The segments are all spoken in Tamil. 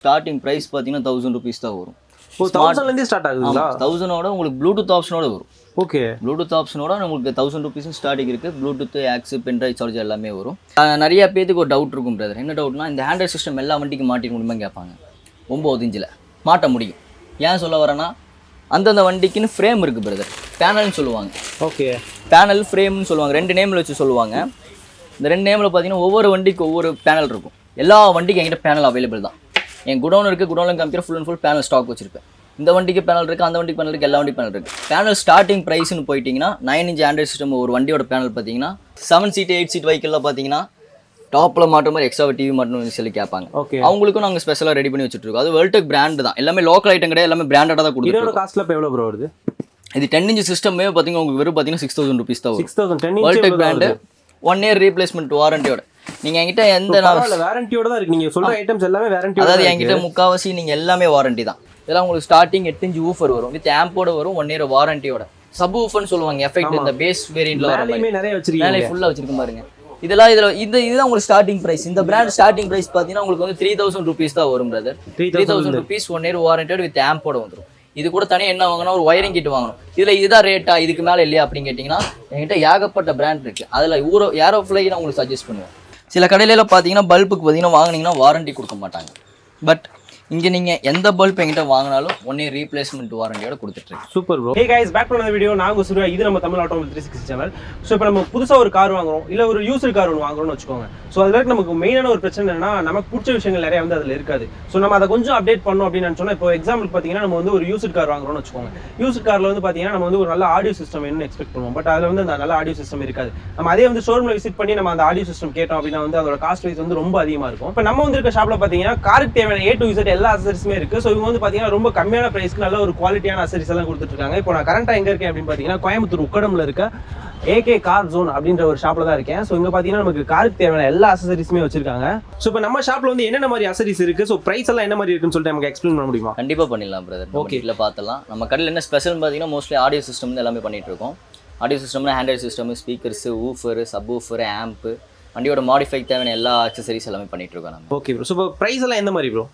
ஸ்டார்டிங் ப்ரைஸ் பார்த்தீங்கன்னா 1000 ருபீஸ் தான் வரும். 1000லேருந்து ஸ்டார்ட் ஆகுதுங்களா? 1000ஓட உங்களுக்கு ப்ளூடூத் ஆப்ஷனோட வரும். ஓகே, ப்ளூடூத் ஆப்ஷனோட உங்களுக்கு 1000 ருபீஸும் ஸ்டார்டிங் இருக்குது. ப்ளூடூத் ஆக்ஸ் பென்ட்ரைவ் சார்ஜ் எல்லாமே வரும். நிறைய பேருக்கு ஒரு டவுட் இருக்கும் பிரதர். என்ன டவுட்னா, இந்த ஹேண்ட்ரைட் சிஸ்டம் எல்லா வண்டிக்கு மாட்டிக்க முடியுமா கேட்பாங்க. 9 இன்ச்சில் மாட்ட முடியும். ஏன் சொல்ல வரேன்னா, அந்தந்த வண்டிக்குன்னு ஃப்ரேம் இருக்குது பிரதர், பேனல்னு சொல்லுவாங்க. ஓகே, பேனல் ஃப்ரேம்னு சொல்லுவாங்க. 2 நேமில் வச்சு சொல்லுவாங்க. இந்த 2 நேமில் பார்த்தீங்கன்னா ஒவ்வொரு வண்டிக்கு ஒவ்வொரு பேனல் இருக்கும். எல்லா வண்டிக்கும் என்கிட்ட பேனல் அவைலபிள் தான். என் குடோன் இருக்குது, குடோனில் காமிக்கிற full and full panel stock வச்சிருப்பேன். இந்த வண்டிக்கு பேனல் இருக்குது, அந்த வண்டிக்கு பேனல் இருக்குது, எல்லா வண்டிக்கு பேனல் இருக்குது. பேனல் ஸ்டார்டிங் ப்ரைஸ்னு போயிட்டீங்கன்னா 9 இன்ச் ஆண்ட்ராய்ட் சிஸ்டம் ஒரு வண்டியோட பேனல் பார்த்தீங்கன்னா 7 சீட் 8 சீட் வெஹிக்கிளில் பார்த்தீங்கன்னா டாப்பில் மாட்டுற மாதிரி எக்ஸ்ட்ரா டிவி மாட்டணும்னு சொல்லி கேட்பாங்க. ஓகே, அவங்களுக்கும் நாங்கள் ஸ்பெஷலாக ரெடி பண்ணி வச்சுட்ருக்கோம். அது வெல்டெக் பிராண்ட் தான். எல்லாமே லோக்கல் ஐட்டம் கிடையாது, எல்லாமே பிராண்டடாக தான் கொடுத்துருக்கோம். இதோட காஸ்ட்ல இப்போ எவ்வளோ ப்ரோ வருது? இது 10 இன்ச் சிஸ்டமே பார்த்தீங்கன்னா உங்களுக்கு வெறும் பார்த்தீங்கன்னா 6000 ருபீஸ் தான் வரும். 6000 10 வெல்டெக் பிராண்டு 1 இயர் ரீப்ளேஸ்மெண்ட் வாரண்டியோட. நீங்கள் என்கிட்ட எந்த வாரண்டியோட தான் இருக்குது. நீங்கள் சொல்கிற ஐட்டம்ஸ் எல்லாமே வாரண்டி. அதாவது என்கிட்ட முக்கால்வாசி நீங்கள் எல்லாமே வாரண்டி தான். இதெல்லாம் உங்களுக்கு ஸ்டார்டிங் 8 இன்ச் ஊஃபர் வரும், வித் ஆம்போட வரும், 1 இயர் வாரண்டியோட. சப் ஊஃபர்னு சொல்லுவாங்க, எஃபெக்ட் இந்த பேஸ் வேரியன்ட்ல வர மாதிரி நிறைய வச்சிருக்கீங்க. மேலே ஃபுல்லாக வச்சிருக்கேன் பாருங்க. இதெல்லாம் இதுதான் உங்களுக்கு ஸ்டார்டிங் ப்ரைஸ். இந்த பிராண்ட் ஸ்டார்டிங் ப்ரைஸ் பார்த்தீங்கன்னா உங்களுக்கு வந்து 3000 ருபீஸ் தான் வரும் பிரதர். 3000 ருபீஸ் 1 இயர் வாரண்டியோட வித் ஆம்போட வந்துடும். இது கூட தனியாக என்ன வாங்கினா ஒரு ஒயரிங் கிட் வாங்கணும். இதில் இதுதான் ரேட்டா, இதுக்கு மேலே இல்லையா அப்படின்னு கேட்டிங்கன்னா என்கிட்ட ஏகப்பட்ட பிராண்ட் இருக்குது. அதில் ஏரோஃப்ளை நான் உங்களுக்கு சஜஸ்ட் பண்ணுவேன். சில கடையில பார்த்தீங்கன்னா பல்புக்கு பார்த்தீங்கன்னா வாங்கினீங்கன்னா வாரண்டி கொடுக்க மாட்டாங்க. பட் இங்கே நீங்கள் எந்த பல்ப் என்கிட்ட வாங்கினாலும் 1 இயர் ரீப்ளேஸ்மெண்ட் வாரண்டியோட கொடுத்துட்ருக்கேன். Super bro. Hey guys, back பண்ண வீடியோ நாங்கள் சூர்யா. இது நம்ம தமிழ் ஆட்டோமொபைல் 360 சேனல். ஸோ இப்போ நம்ம புதுசாக ஒரு கார் வாங்குறோம், இல்லை ஒரு யூஸ்டு கார் ஒன்று வாங்குறோம்னு வச்சுக்கோங்க. ஸோ அதில் நமக்கு மெயினான ஒரு பிரச்சனை என்னன்னா, நமக்கு பிடிச்ச விஷயங்கள் நிறைய வந்து அதில் இருக்காது. ஸோ நம்ம அதை கொஞ்சம் அப்டேட் பண்ணோம் அப்படின்னு சொன்னால், இப்போ எக்ஸாம்பிள் பார்த்தீங்கன்னா நம்ம வந்து ஒரு யூஸ்டு கார் வாங்குறோம்னு வச்சுக்கோங்க. யூஸ்டு காரில் வந்து பார்த்தீங்கன்னா நம்ம வந்து ஒரு நல்ல ஆடியோ சிஸ்டம் வேணும்னு எக்ஸ்பெக்ட் பண்ணுவோம். பட் அதில் வந்து அந்த நல்ல ஆடியோ சிஸ்டம் இருக்காது. நம்ம அதே வந்து ஷோரூமில் விசிட் பண்ணி நம்ம அந்த ஆடியோ சிஸ்டம் கேட்டோம் அப்படின்னா வந்து அதோட காஸ்ட் வைஸ் வந்து ரொம்ப அதிகமாக இருக்கும். இப்போ நம்ம வந்து இருக்க ஷாப்பில் பார்த்தீங்கன்னா காருக்கு தேவையான A to Z எல்லா அசரிஸுமே இருக்குது. ஸோ இவங்க வந்து பார்த்தீங்கன்னா ரொம்ப கம்மியான ப்ரைஸ்க்கு நல்ல ஒரு குவாலிட்டியான அசரிஸ் எல்லாம் கொடுத்துட்ருக்காங்க. இப்போ நான் கரண்ட்டாக எங்கே இருக்கேன் அப்படின்னு பார்த்தீங்கன்னா கோயம்புத்தூர் உக்கடமில் இருக்க AK கார் ஜோன் அப்படின்ற ஒரு ஷாப்பில் தான் இருக்கேன். ஸோ இங்கே பார்த்தீங்கன்னா நமக்கு காருக்கு தேவையான எல்லா அசரிஸுமே வச்சிருக்காங்க. ஸோ இப்போ நம்ம ஷாப்பில் வந்து என்னென்ன மாதிரி அசரிஸ் இருக்குது, ஸோ ப்ரைஸ் எல்லாம் என்ன மாதிரி இருக்குன்னு சொல்லிட்டு நமக்கு எக்ஸ்பிளைன் பண்ண முடியுமா? கண்டிப்பாக பண்ணிடலாம் பிரதர். ஓகே, இல்லை பார்த்தலாம். நம்ம கடையில் என்ன ஸ்பெஷல்னு பார்த்தீங்கன்னா மோஸ்ட்லி ஆடியோ சிஸ்டம் எல்லாமே பண்ணிகிட்டு இருக்கோம். ஆடியோ சிஸ்டம்னா ஹேண்ட்ரைட் system, speakers, woofer, sub woofer, amp, வண்டியோட மாடிஃபை தேவையான எல்லா அக்சசரிஸ் எல்லாமே பண்ணிட்டு இருக்கோம் நம்ம. Okay bro. ஸோ இப்போ ப்ரைஸ் எல்லாம் எந்த மாதிரி ப்ரோ?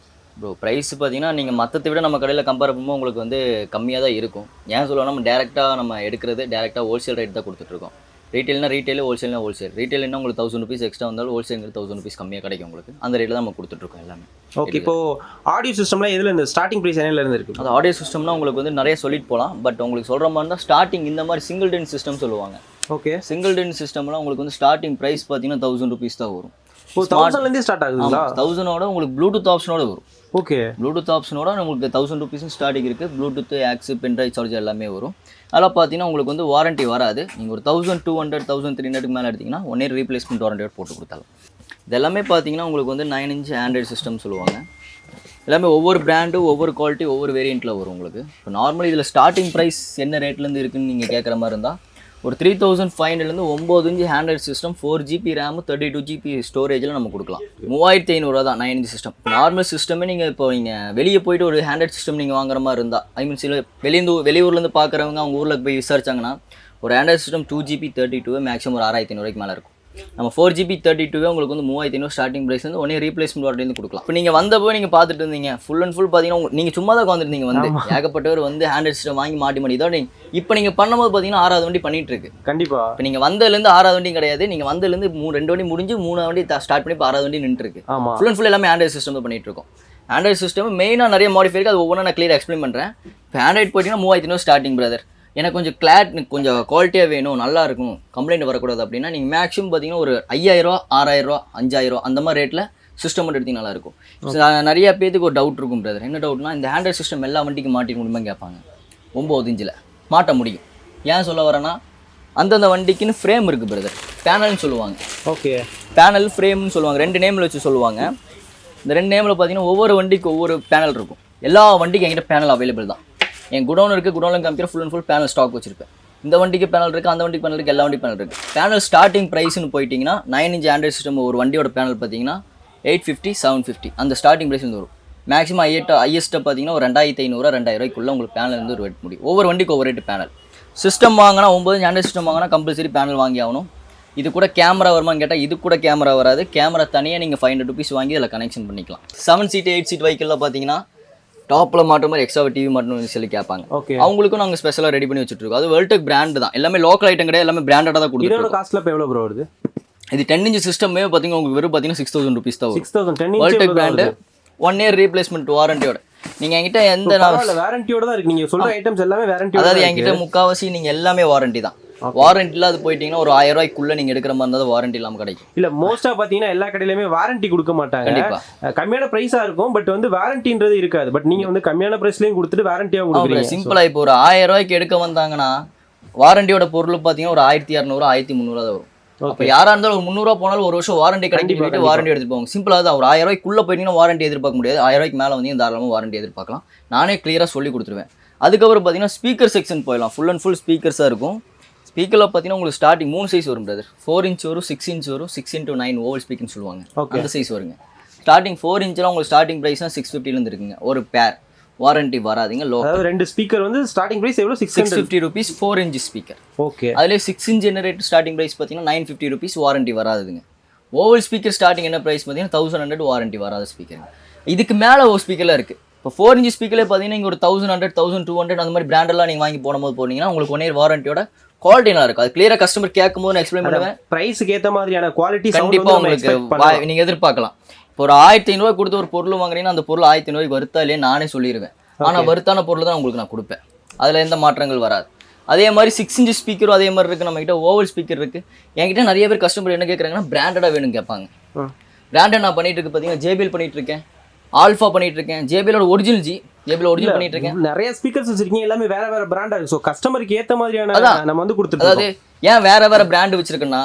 ப்ரைஸ் பார்த்தீங்கன்னா நீங்கள் மற்றதை விட நம்ம கடையில் கம்பேர் பண்ணும்போது உங்களுக்கு வந்து கம்மியாக தான் இருக்கும். ஏன் சொல்லுவோம், நம்ம டேரெக்டாக நம்ம எடுக்கிறது டேரெக்டாக ஹோல்சேல் ரேட் தான் கொடுத்துட்ருக்கோம். ரீட்டெயில்னா ரீட்டெயில், ஹோல்சேல்னா ஹோல்சேல். ரீட்டெயில்னா உங்களுக்கு 1000 ருபீஸ் எக்ஸ்ட்ரா வந்தாலும் ஹோல்சேலுங்கிறது 1000 ருபீஸ் கம்மியாக கிடைக்கும் உங்களுக்கு. அந்த ரேட்டில் தான் நம்ம கொடுத்துட்ருக்கோம் எல்லாமே. ஓகே, இப்போ ஆடியோ சிஸ்டம்லாம் எதில் இந்த ஸ்டார்டிங் ப்ரைஸ் என்னலேருந்து இருக்குது? அது ஆடியோ சிஸ்டம்னா உங்களுக்கு வந்து நிறைய சொல்லிட்டு போகலாம். பட் உங்களுக்கு சொல்கிற மாதிரி தான் ஸ்டார்டிங் இந்த மாதிரி சிங்கிள் டென் சிஸ்டம் சொல்லுவாங்க. ஓகே, சிங்கிள் டென் சிஸ்டம்லாம் உங்களுக்கு வந்து ஸ்டார்டிங் ப்ரைஸ் பார்த்தீங்கன்னா 1000 ருபீஸ் தான் வரும். 1000லேருந்து ஸ்டார்ட் ஆகுதுங்களா? 1000ஓட உங்களுக்கு ப்ளூடூத் ஆப்ஷனோட வரும். ஓகே, ப்ளூடூத் ஆப்ஷனோட உங்களுக்கு 1000 ருபீஸும் ஸ்டார்டிங் இருக்குது. ப்ளூடூத் ஆக்ஸ் பென்ட்ரைவ் சார்ஜ் எல்லாமே வரும். அதெல்லாம் பார்த்தீங்கன்னா உங்களுக்கு வந்து வாரண்டி வராது. நீங்கள் ஒரு 1200 1300 மேலே எடுத்திங்கன்னா 1 இயர் ரீப்ளேஸ்மெண்ட் வாரண்டியோட போட்டு கொடுத்தாலும். இது எல்லாமே பார்த்தீங்கன்னா உங்களுக்கு வந்து 9 இன்ச் ஆண்ட்ராய்ட் சிஸ்டம் சொல்லுவாங்க. எல்லாமே ஒவ்வொரு பிராண்டு ஒவ்வொரு குவாலிட்டி ஒவ்வொரு வேரியண்ட்டில் வரும் உங்களுக்கு. இப்போ நார்மலி இதில் ஸ்டார்டிங் ப்ரைஸ் என்ன ரேட்லேருந்து இருக்குதுன்னு நீங்கள் கேட்குற மாதிரி இருந்தால் ஒரு 3500லேருந்து 9 inch Android system 4GB RAM 32GB ஸ்டோரேஜில் நம்ம கொடுக்கலாம். 3500 தான் 9 இன்ச் சிஸ்டம். நார்மல் சிஸ்டமே நீங்கள் வெளியே போயிட்டு ஒரு ஆண்ட்ராய்ட் சிஸ்டம் நீங்கள் வாங்குற மாதிரி இருந்தால், ஐ மீன் சில வெளியூர்லேருந்து பார்க்குறவங்க அவங்க ஊரில் போய் விசாரிச்சாங்கன்னா ஒரு ஆண்ட்ராய்ட் சிஸ்டம் 2GB 32 மேக்ஸிமம் ஒரு 6500 மேலே இருக்கும். நம்ம 4GB 32 உங்களுக்கு வந்து 3500 ஸ்டார்டிங் ப்ரைஸ் வந்து 1 இயர் ரீப்ளேஸ்மெண்ட் வாரண்டிலேருந்து கொடுக்கலாம். இப்போ நீங்கள் வந்தப்போ நீங்கள் பார்த்துட்டு இருந்தீங்க ஃபுல் அண்ட் ஃபுல் பார்த்தீங்கன்னா நீங்கள் சும்மா தான் உட்காந்துருந்தீங்க. வந்து ஏகப்பட்டவர் வந்து ஆண்ட்ராய்ட் சிஸ்டம் வாங்கி மாட்டி இதோட இப்போ நீங்கள் பண்ணும்போது பார்த்தீங்கன்னா 6வது வண்டி பண்ணிட்டு இருக்கு. கண்டிப்பாக இப்போ நீங்கள் வந்ததுலேருந்து 6வது வண்டி கிடையாது. நீங்கள் வந்ததுலேருந்து 2 வண்டி முடிஞ்சு 3வது வண்டி ஸ்டார்ட் பண்ணி இப்போ 6வது வண்டி நின்றுருக்கு. ஃபுல் அண்ட் ஃபுல் எல்லாமே ஆண்ட்ராய்ட் சிஸ்டம் தான் பண்ணிட்டு இருக்கோம். ஆண்ட்ராய்ட் சிஸ்டம் மெயினாக நிறைய மாடிஃபை இருக்குது. அது ஒவ்வொன்றா நான் கிளியர் எக்ஸ்பிளைன் பண்ணுறேன். இப்போ ஆண்ட்ராய்ட் போயிட்டீங்கன்னா 3500 ஸ்டார்டிங் பிரதர். எனக்கு கொஞ்சம் குவாலிட்டியாக வேணும், நல்லா இருக்கும், கம்ப்ளைண்ட் வரக்கூடாது அப்படின்னா நீங்கள் மேக்ஸிமம் பார்த்தீங்கன்னா ஒரு 5000, 6000, 5000 அந்த மாதிரி ரேட்டில் சிஸ்டம் மட்டும் எடுத்திங்கன்னா நல்லாயிருக்கும். நிறைய பேருக்கு ஒரு டவுட் இருக்கும் பிரதர். என்ன டவுட்னா, இந்த ஹேண்ட்ரைட் சிஸ்டம் எல்லா வண்டிக்கு மாட்டிக்க முடியுமா கேட்பாங்க. 9 இன்ச்சில் மாட்ட முடியும். ஏன் சொல்ல வரேன்னா, அந்தந்த வண்டிக்குன்னு ஃப்ரேம் இருக்குது பிரதர், பேனல்னு சொல்லுவாங்க. ஓகே, பேனல் ஃப்ரேம்னு சொல்லுவாங்க. 2 நேமில் வச்சு சொல்லுவாங்க. இந்த 2 நேமில் பார்த்தீங்கன்னா ஒவ்வொரு வண்டிக்கு ஒவ்வொரு பேனல் இருக்கும். எல்லா வண்டிக்கும் என்கிட்ட பேனல் அவைலபிள் தான். என் குடோன் இருக்குது, குடோனில் காமிக்கிற full and full panel stock வச்சிருப்பேன். இந்த வண்டிக்கு பேனல் இருக்குது, அந்த வண்டிக்கு பேனல் இருக்குது, எல்லா வண்டிக்கு பேனல் இருக்குது. பேனல் ஸ்டார்டிங் ப்ரைஸ்னு போயிட்டீங்கன்னா 9 இன்ச் ஆண்ட்ராய்ட் சிஸ்டம் ஒரு வண்டியோட பேனல் பார்த்தீங்கன்னா 850 750 அந்த ஸ்டார்டிங் ப்ரைஸ் வந்து வரும். மேக்ஸிமம் ஹையஸ்ட்டாக பார்த்தீங்கன்னா ஒரு 2500 2000 உங்களுக்கு பேனல் வந்து ஒரு ரேட் முடியும். ஒவ்வொரு வண்டிக்கு ஒவ்வொரு ரேட்டு பேனல். சிஸ்டம் வாங்கினா 9 இன்ச் ஆண்ட்ராய்ட் சிஸ்டம் வாங்கினா கம்பல்சரி பேனல் வாங்கி ஆகணும். இது கூட கேமரா வருமான்னு கேட்டால் இது கூட கேமரா வராது. கேமரா தனியாக நீங்கள் 500 ருபீஸ் வாங்கி அதில் கனெக்ஷன் பண்ணிக்கலாம். 7 சீட் 8 சீட் வெஹிக்கிளில் பார்த்தீங்கன்னா டாப்பில் மாட்டுற மாதிரி எக்ஸ்ட்ரா டிவி மாட்டணும்னு சொல்லி கேட்பாங்க. ஓகே, அவங்களுக்கும் நாங்கள் ஸ்பெஷலாக ரெடி பண்ணி வச்சுட்ருக்கோம். அது வெல்டெக் பிராண்டு தான், எல்லாமே லோக்கல் ஐட்டம் கிடையாது, எல்லாமே பிராண்டடாக தான் கொடுத்துருக்கோம். இதோட காஸ்ட்ல இப்போ எவ்வளோ ப்ரோ வருது? இது 10 இன்ச் சிஸ்டமே பார்த்தீங்கன்னா உங்களுக்கு வெறும் பார்த்தீங்கன்னா 6000 ருபீஸ் தான் வரும். 6000 10 வெல்டெக் பிராண்டு 1 இயர் ரீப்ளேஸ்மெண்ட் வாரண்டியோட. நீங்கள் என்கிட்ட எந்த வாரண்டியோட தான் இருக்கு. நீங்கள் சொல்கிற ஐட்டம்ஸ் எல்லாமே வாரண்டியோட. அதாவது என்கிட்ட முக்கால்வாசி நீங்கள் எல்லாமே வாரண்டி தான். வாரண்டி இல்லாத போயிட்டீங்கன்னா ஒரு 1000 ரூபாய்க்குள்ள நீங்கள் எடுக்கிற மாதிரி இருந்தால் வாரண்டி இல்லாமல் கிடைக்கும். இல்லை, மோஸ்ட்டாக பார்த்தீங்கன்னா எல்லா கடையிலுமே வாரண்டி கொடுக்க மாட்டாங்க. கண்டிப்பாக கம்மியான ப்ரைஸாக இருக்கும், பட் வந்து வாரண்டின்றது இருக்காது. பட் நீங்கள் வந்து கம்மியான ப்ரைஸ்லையும் கொடுத்துட்டு வாரண்டியாக கொடுக்குறீங்க. சிம்பிளாக இப்போ ஒரு 1000 ரூபாய்க்கு எடுக்க வந்தாங்கன்னா வாரண்டியோட பொருள் பார்த்தீங்கன்னா ஒரு 1200 1300 தான் வரும். அப்போ யாராக இருந்தாலும் ஒரு 300 போனாலும் ஒரு வருஷம் வாரண்டி கிடைக்கும், வாரண்டி எடுத்துட்டு போவாங்க. சிம்பிளாக தான். ஒரு 1000 ரூபாய்க்குள்ளே போயிட்டீங்கன்னா வாரண்டி எதிர்பார்க்க முடியாது. 1000 ரூபாய்க்கு மேலே வந்து தாராளமாக வாரண்டி எதிர்பார்க்கலாம். நானே கிளியராக சொல்லி கொடுத்துருவேன். அதுக்கப்புறம் பார்த்தீங்கன்னா ஸ்பீக்கர் செக்ஷன் போயிடலாம். ஃபுல் அண்ட் ஃபுல் ஸ்பீக்கர்ஸாக இருக்கும். ஸ்பீக்கரில் பார்த்தீங்கன்னா உங்களுக்கு ஸ்டார்டிங் 3 சைஸ் வரும் பிரதர். 4 இன்ச் வரும், 6 இன்ச் வரும், 6x9 ஓவல் ஸ்பீக்கர்னு சொல்லுவாங்க. அந்த சைஸ் வருங்க. ஸ்டார்டிங் 4 இன்ச்லாம் உங்களுக்கு ஸ்டார்டிங் ப்ரைஸ்னா 650 இருக்குங்க ஒரு பேர். வாரண்டி வராதுங்க. அதாவது 2 ஸ்பீக்கர் வந்து ஸ்டார்டிங் ப்ரைஸ் எவ்வளோ? 650 ருபீஸ் 4 இன்ச் ஸ்பீக்கர். ஓகே, அதிலே 6 இன்ச் ஜெனரேட் ஸ்டார்டிங் ப்ரைஸ் பார்த்தீங்கன்னா 950 ருபீஸ், வாரண்டி வராதுங்க. ஓவல் ஸ்பீக்கர் ஸ்டார்டிங் என்ன ப்ரைஸ் பார்த்தீங்கன்னா 1100, வாரண்டி வராத ஸ்பீக்கர். இதுக்கு மேலே ஒரு ஸ்பீக்கர்லாம் இருக்குது. இப்போ 4 இன்ச் ஸ்பீக்கர்லேயே பார்த்தீங்கன்னா இங்கே ஒரு 1100 1200 அந்த மாதிரி பிராண்டெல்லாம் நீங்கள் வாங்கி போடும்போது போனீங்கன்னா உங்களுக்கு 1 இயர் வாரண்டியோட குவாலிட்டி நல்லா இருக்கும். அது கிளியராக கஸ்டமர் கேட்கும்போது நான் எக்ஸ்பிளைன் பண்ணுவேன். ப்ரைஸுக்கு ஏற்ற மாதிரியான குவாலிட்டி கண்டிப்பாக உங்களுக்கு நீங்கள் எதிர்பார்க்கலாம். இப்போ ஒரு 1500 கொடுத்து ஒரு பொருள் வாங்குறீங்கன்னா அந்த பொருள் 1500 வருத்தா இல்லையே நானே சொல்லிடுவேன். ஆனால் வருத்தான பொருள் தான் உங்களுக்கு நான் கொடுப்பேன். அதில் எந்த மாற்றங்கள் வராது. அதே மாதிரி 6 இன்ச் ஸ்பீக்கரும் அதே மாதிரி இருக்குது. நம்மகிட்ட ஓவல் ஸ்பீக்கர் இருக்குது. என்கிட்ட நிறைய பேர் கஸ்டமர் என்ன கேட்குறாங்கன்னா பிராண்டடாக வேணும்னு கேட்பாங்க. பிராண்டட் நான் பண்ணிட்டு இருக்கு பார்த்தீங்கன்னா JBL பண்ணிட்டு இருக்கேன், ஆல்ஃபா பண்ணிட்டு இருக்கேன், JBLோட ஒரிஜினல் JBL ஒரிஜினல் பண்ணிட்டு இருக்கேன். நிறைய ஸ்பீக்கர்ஸ் வச்சிருக்கீங்க, எல்லாமே வேற வேற பிராண்டா இருக்கு. ஸோ கஸ்டமருக்கு ஏற்ற மாதிரியான நம்ம வந்து கொடுத்துருக்கோம். அதாவது ஏன் வேற வேற பிராண்ட் வச்சிருக்கேன்னா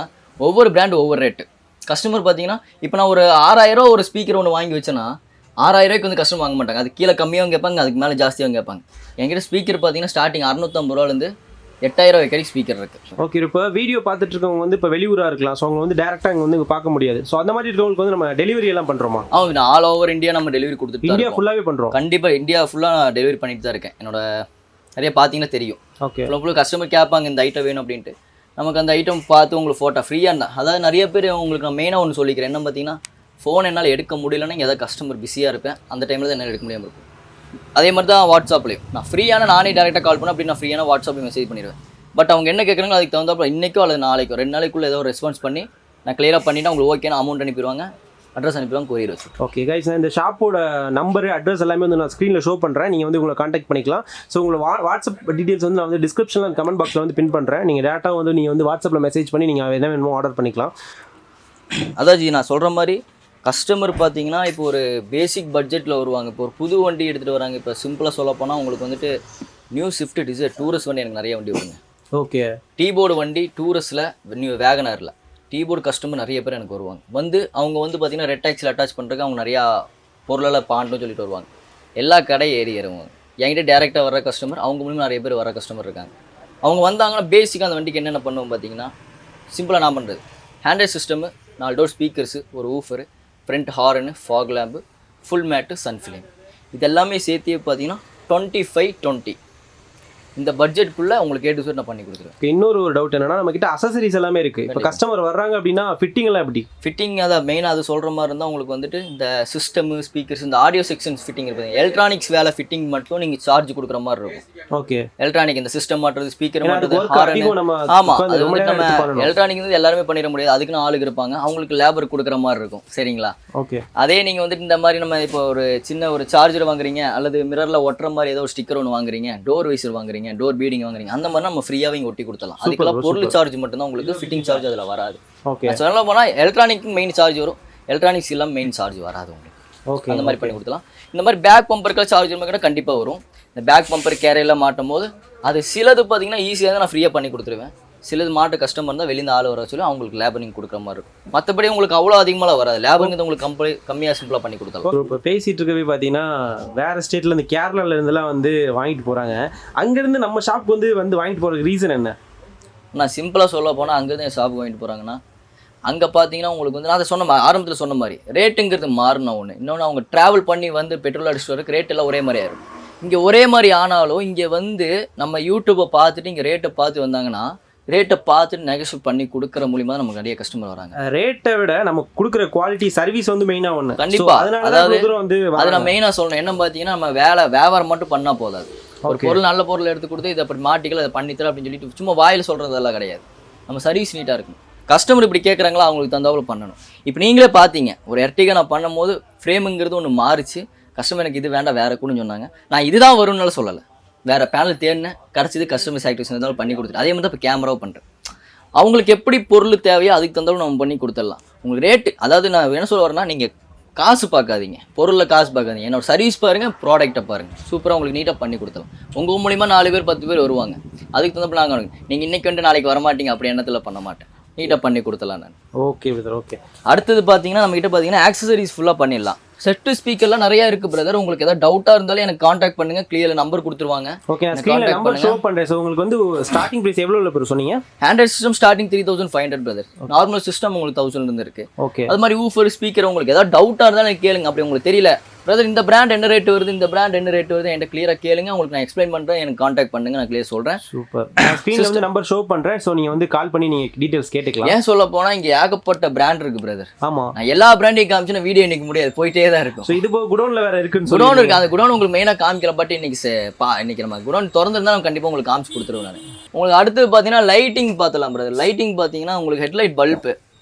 ஒவ்வொரு பிராண்ட் ஒவ்வொரு ரேட்டு. கஸ்டமர் பார்த்தீங்கன்னா இப்போ நான் ஒரு 6000 ஒரு ஸ்பீக்கர் ஒன்று வாங்கி வச்சேன்னா 6000 ரூபாய்க்கு வந்து கஸ்டமர் வாங்க மாட்டாங்க. அது கீழே கம்மியாகவும் கேட்பாங்க, அதுக்கு மேலே ஜாஸ்தியாகவும் கேட்பாங்க. என்கிட்ட ஸ்பீக்கர் பார்த்தீங்கன்னா ஸ்டார்டிங் 650 ரூபாலேருந்து 8000 வரைக்கும் ஸ்பீக்கர் இருக்குது. ஓகே, இப்போ வீடியோ பார்த்துட்டு இருக்கவங்க வந்து இப்போ வெளியூராக இருக்கலாம். ஸோ அவங்க வந்து டேரெக்டாக இங்கே வந்து பார்க்க முடியாது. ஸோ அந்த மாதிரி இருக்கவங்களுக்கு வந்து நம்ம டெலிவரி எல்லாம் பண்ணுறோமா? நான் ஆல் ஓவர் இந்தியா நம்ம டெலிவரி கொடுத்துட்டு இந்தியா ஃபுல்லாகவே பண்ணுறோம். கண்டிப்பாக இந்தியா ஃபுல்லாக நான் டெலிவரி பண்ணிட்டு தான் இருக்கேன். என்னோட நிறைய பார்த்தீங்கன்னா தெரியும். ஓகே, ஃபுல்லாக கஸ்டமர் கேட்பாங்க இந்த ஐட்டம் வேணும் அப்படின்ட்டு. நமக்கு அந்த ஐட்டம் பார்த்து உங்களுக்கு ஃபோட்டோ ஃப்ரீயாக இருந்தால், அதாவது நிறைய பேர் உங்களுக்கு நான் மெயினாக ஒன்று சொல்லிக்கிறேன். என்ன பார்த்தீங்கன்னா ஃபோன் என்னால் எடுக்க முடியலன்னா ஏதாவது கஸ்டமர் பிஸியாக இருப்பேன், அந்த டைமில் தான் என்னால் எடுக்க முடியாமல் இருக்கும். அதே மாதிரி தான் வாட்ஸ்அப்லேயும் நான் ஃப்ரீயான நானே டேரெக்டாக கால் பண்ணேன் அப்படி நான் ஃப்ரீயான வாட்ஸ்அப்பில் மெசேஜ் பண்ணிடுவேன். பட் அவங்க என்ன கேட்குறாங்களோ அதுக்கு தகுந்தாப்புல இன்றைக்கோ அல்லது நாளைக்கோ 2 நாளைக்குள்ளே ஏதோ ரெஸ்பான்ஸ் பண்ணி நான் கிளியராக பண்ணிவிட்டு அவங்களுக்கு ஓகேனா அமௌண்ட் அனுப்பிடுவாங்க, அட்ரஸ் அனுப்பிடுவாங்க, கொரியர் வச்சு. ஓகே கைஸ், நான் இந்த ஷாப்போட நம்பர் அட்ரஸ் எல்லாமே வந்து நான் ஸ்க்ரீனில் ஷோ பண்ணுறேன். நீங்கள் வந்து உங்களை காண்டாக்ட் பண்ணிக்கலாம். ஸோ உங்களை வாட்ஸ்அப் டீட்டெயில்ஸ் வந்து நான் வந்து டிஸ்கிரிப்ஷனில் கமெண்ட் பாக்ஸில் வந்து பின் பண்ணுறேன். நீங்கள் டேரெக்டாக வந்து நீங்கள் வந்து வாட்ஸ்அப்பில் மெசேஜ் பண்ணி நீங்கள் என்ன வேணுமோ ஆர்டர் பண்ணிக்கலாம். அதாவது நான் சொல்கிற மாதிரி கஸ்டமர் பார்த்தீங்கன்னா இப்போ ஒரு பேசிக் பட்ஜெட்டில் வருவாங்க. இப்போ ஒரு புது வண்டி எடுத்துகிட்டு வராங்க. இப்போ சிம்பிளாக சொல்ல போனால் உங்களுக்கு வந்துட்டு நியூ ஸ்விஃப்ட் டிசைர் டூரஸ் வண்டி எனக்கு நிறைய வண்டி வருங்க. ஓகே, டீபோர்டு வண்டி டூரஸில் நியூ வேகனரில் டீபோர்டு கஸ்டமர் நிறைய பேர் எனக்கு வருவாங்க. வந்து அவங்க வந்து பார்த்தீங்கன்னா ரெட் டாக்ஸில் அட்டாச் பண்ணுறதுக்கு அவங்க நிறையா பொருளெல்லாம் பாண்டுன்னு சொல்லிட்டு வருவாங்க. எல்லா கடை ஏறி ஏறுவாங்க. என்கிட்ட டேரெக்டாக வர கஸ்டமர், அவங்க மூலியமாக நிறைய பேர் வர கஸ்டமர் இருக்காங்க. அவங்க வந்தாங்கன்னா பேசிக்காக அந்த வண்டிக்கு என்னென்ன பண்ணுவோம் பார்த்தீங்கன்னா சிம்பிளாக நான் பண்ணுறது ஹேண்ட்ரைட் சிஸ்டமு, 4 டோர் ஸ்பீக்கர்ஸு, ஒரு woofer, front horn, fog lamp, full mat, sun film, இது எல்லாமே சேர்த்து பார்த்தீங்கன்னா 25-20 இந்த பட்ஜெட்குள்ளே உங்களுக்கு A to Z நான் பண்ணி கொடுத்துருவேன். இன்னொரு ஒரு டவுட் என்னன்னா நம்ம கிட்ட அசசரிஸ் எல்லாமே இருக்குது. இப்போ கஸ்டமர் வர்றாங்க அப்படின்னா ஃபிட்டிங் எல்லாம் எப்படி? ஃபிட்டிங் அதான் மெயினாக அது சொல்கிற மாதிரி இருந்தால் உங்களுக்கு வந்துட்டு இந்த சிஸ்டமு, ஸ்பீக்கர்ஸ், இந்த ஆடியோ செக்ஷன்ஸ் ஃபிட்டிங் இருக்குது. எலக்ட்ரானிக்ஸ் வேலை ஃபிட்டிங் மட்டும் நீங்கள் சார்ஜ் கொடுக்குற மாதிரி இருக்கும். ஓகே, எலக்ட்ரானிக் இந்த சிஸ்டம் மாட்டுறது, ஸ்பீக்கர் மாட்டுறது, ஆமாம், அது வந்து நம்ம எலக்ட்ரானிக் வந்து எல்லாருமே பண்ணிட முடியாது. அதுக்குன்னு ஆளுக்கு இருப்பாங்க, அவங்களுக்கு லேபர் கொடுக்குற மாதிரி இருக்கும். சரிங்களா? ஓகே, அதே நீங்கள் வந்துட்டு இந்த மாதிரி நம்ம இப்போ ஒரு சின்ன ஒரு சார்ஜர் வாங்குறீங்க அல்லது மிரரில் ஒட்டுற மாதிரி ஏதோ ஒரு ஸ்டிக்கர் ஒன்று வாங்குறீங்க, டோர் வைசர் வாங்குறீங்க, டோர் பீடிங் வாங்குறீங்க, அந்த மாதிரி நம்ம ஃப்ரீயாகவே இங்கே ஒட்டி கொடுத்தலாம். அதுக்கெல்லாம் பொருள் சார்ஜ் மட்டும்தான் உங்களுக்கு, ஃபிட்டிங் சார்ஜ் அதில் வராது. ஓகே, சொல்ல போனால் எலக்ட்ரானிக் மெயின் சார்ஜ் வரும், எலக்ட்ரானிக்ஸ் எல்லாம் மெயின் சார்ஜ் வராது உங்களுக்கு. ஓகே, அந்த மாதிரி பண்ணி கொடுத்தலாம். இந்த மாதிரி பேக் பம்பருக்கு சார்ஜ் கூட கண்டிப்பாக வரும். இந்த பேக் பம்பர் கேரையெல்லாம் மாட்டும் போது அது சிலது பார்த்தீங்கன்னா ஈஸியாக தான் நான் ஃப்ரீயாக பண்ணி கொடுத்துருவேன். சிலது மாட்டு கஸ்டமர் இருந்தால் வெளியில் ஆள் வர சொல்லி அவங்களுக்கு லேபரிங் கொடுக்குற மாதிரி இருக்கும். மற்றபடி உங்களுக்கு அவ்வளோ அதிகமாக வராது. லேபரிங் உங்களுக்கு கம்மியாக சிம்பிளாக பண்ணி கொடுத்தாலும். இப்போ பேசிகிட்டு இருக்கவே பார்த்தீங்கன்னா வேறு ஸ்டேட்டில் இந்த கேரளாவில் இருந்தெல்லாம் வந்து வாங்கிட்டு போகிறாங்க. அங்கேருந்து நம்ம ஷாப்புக்கு வந்து வாங்கிட்டு போகிறதுக்கு ரீசன் என்ன? நான் சிம்பிளாக சொல்ல போனால் அங்கேருந்து என் ஷாப்புக்கு வாங்கிட்டு போகிறாங்கன்னா அங்கே பார்த்தீங்கன்னா உங்களுக்கு வந்து நான் அதை சொன்ன மாதிரி ஆரம்பத்தில் சொன்ன மாதிரி ரேட்டுங்கிறது மாறின ஒன்று. இன்னொன்று அவங்க ட்ராவல் பண்ணி வந்து பெட்ரோல் அடிச்சுட்டு வரக்கு ரேட் எல்லாம் ஒரே மாதிரியாக இருக்கும். இங்கே ஒரே மாதிரி ஆனாலும் இங்கே வந்து நம்ம யூடியூப்பை பார்த்துட்டு இங்கே ரேட்டை பார்த்து வந்தாங்கன்னா ரேட்டை பார்த்துட்டு நெகோஷியேட் பண்ணி கொடுக்குற மூலியமாக நமக்கு நிறைய கஸ்டமர் வராங்க. ரேட்டை விட நம்ம கொடுக்குற குவாலிட்டி சர்வீஸ் வந்து மெயினாக ஒன்று. கண்டிப்பா. அதாவது வந்து அதை நான் மெயினாக சொல்லணும். என்ன பார்த்தீங்கன்னா, நம்ம வியாபாரம் மட்டும் பண்ணால் போதாது. ஒரு பொருள் நல்ல பொருள் எடுத்து கொடுத்து இதை அப்படி மாட்டிக்கல அதை பண்ணித்தர அப்படின்னு சொல்லிட்டு சும்மா வாயில் சொல்கிறதெல்லாம் கிடையாது. நம்ம சர்வீஸ் நீட்டாக இருக்கும். கஸ்டமர் இப்படி கேட்குறாங்களா அவங்களுக்கு தந்தாப்புல பண்ணணும். இப்போ நீங்களே பார்த்தீங்க, ஒரு எர்டிகா நான் பண்ணும்போது ஃப்ரேமுங்கிறது ஒன்று மாறிச்சு. கஸ்டமர் எனக்கு இது வேண்டாம் வேறு கூடன்னு சொன்னாங்க. நான் இதுதான் வரும்னால சொல்லலை, வேறு பேனல் தேடினேன், கிடச்சிது, கஸ்டமர் சாட்டிஸ்ஃபேக்ஷன் இருந்தாலும் பண்ணி கொடுத்துட்டு அதே மாதிரி தான் இப்போ கேமராவும் பண்ணுறேன். அவங்களுக்கு எப்படி பொருள் தேவையோ அதுக்கு தந்தாலும் நம்ம பண்ணி கொடுத்துடலாம். உங்களுக்கு ரேட்டு, அதாவது நான் என்ன சொல்ல வரேன்னா, நீங்கள் காசு பார்க்காதீங்க, பொருளில் காசு பார்க்காதீங்க, என்னோட சர்வீஸ் பாருங்கள், ப்ராடக்ட்டை பாருங்கள், சூப்பராக உங்களுக்கு நீட்டாக பண்ணி கொடுத்தலாம். உங்கள் மூலிமா 4 பேர் 10 பேர் வருவாங்க. அதுக்கு தந்தப்போ நாங்கள் நீங்கள் இன்றைக்கி வந்துட்டு நாளைக்கு வரமாட்டீங்க அப்படி எண்ணத்தில் பண்ண மாட்டேன், நீட்டாக பண்ணி கொடுத்துலாம் நான். Okay brother. ஓகே, அடுத்தது பார்த்தீங்கன்னா நம்மகிட்ட பார்த்தீங்கன்னா ஆக்சசரிஸ் ஃபுல்லாக பண்ணிடலாம். செட்டு ஸ்பீக்கர்லாம் நிறைய இருக்குது பிரதர். உங்களுக்கு ஏதாவது டவுட்டாக இருந்தாலும் எனக்கு காண்டாக்ட் பண்ணுங்கள், கிளியரில் நம்பர் கொடுத்துருவாங்க. ஓகே, நான் ஸ்க்ரீனில் நம்பர் ஷோ பண்ணுறேன். ஸோ உங்களுக்கு வந்து ஸ்டார்டிங் ப்ரைஸ் எவ்வளோ இல்லை சொன்னீங்க? Android system starting 3500 brother. Normal system உங்களுக்கு 1000 இருந்து இருக்குது. ஓகே, அது மாதிரி ஊஃபர் ஸ்பீக்கர் உங்களுக்கு ஏதாவது டவுட்டாக இருந்தாலும் எனக்கு கேளுங்க. அப்படி உங்களுக்கு தெரியல பிரதர் இந்த பிராண்ட் என்ன ரேட் வருது, இந்த பிராண்ட் என்ன ரேட் வருது, என்கிட்ட கிளியராக கேளுங்க. உங்களுக்கு நான் எக்ஸ்பிளைன் பண்ணுறேன், எனக்கு காண்டாக்ட் பண்ணுங்க, நான் கிளியர் சொல்கிறேன். சூப்பர். ஸ்க்ரீனில் வந்து நம்பர் ஷோ பண்ணுறேன். ஸோ நீங்கள் வந்து கால் பண்ணி நீங்கள் டீட்டெயில்ஸ் கேட்டுக்கலாம். ஏன் சொல்ல போனால் இங்கே ஏகப்பட்ட பிராண்ட் இருக்குது பிரதர். ஆமாம், நான் எல்லா பிராண்டையும் காமிச்சுன்னா வீடியோ இன்னைக்கு முடியாது, போயிட்டே தான் இருக்கும். ஸோ இது போக குடோனில் வேறு இருக்குன்னு குடோன் இருக்குது. அந்த குடோன் உங்களுக்கு மெயினாக காமிக்கல. பட் இன்னைக்கு நம்ம குடோன் திறந்துருந்தா நம்ம கண்டிப்பாக உங்களுக்கு காமிச்சு கொடுத்துருவேன் நான். உங்களுக்கு அடுத்து பார்த்தீங்கன்னா லைட்டிங் பார்த்துலாம் பிரதர். லைட்டிங் பார்த்தீங்கன்னா உங்களுக்கு ஹெட்லைட் பல்பு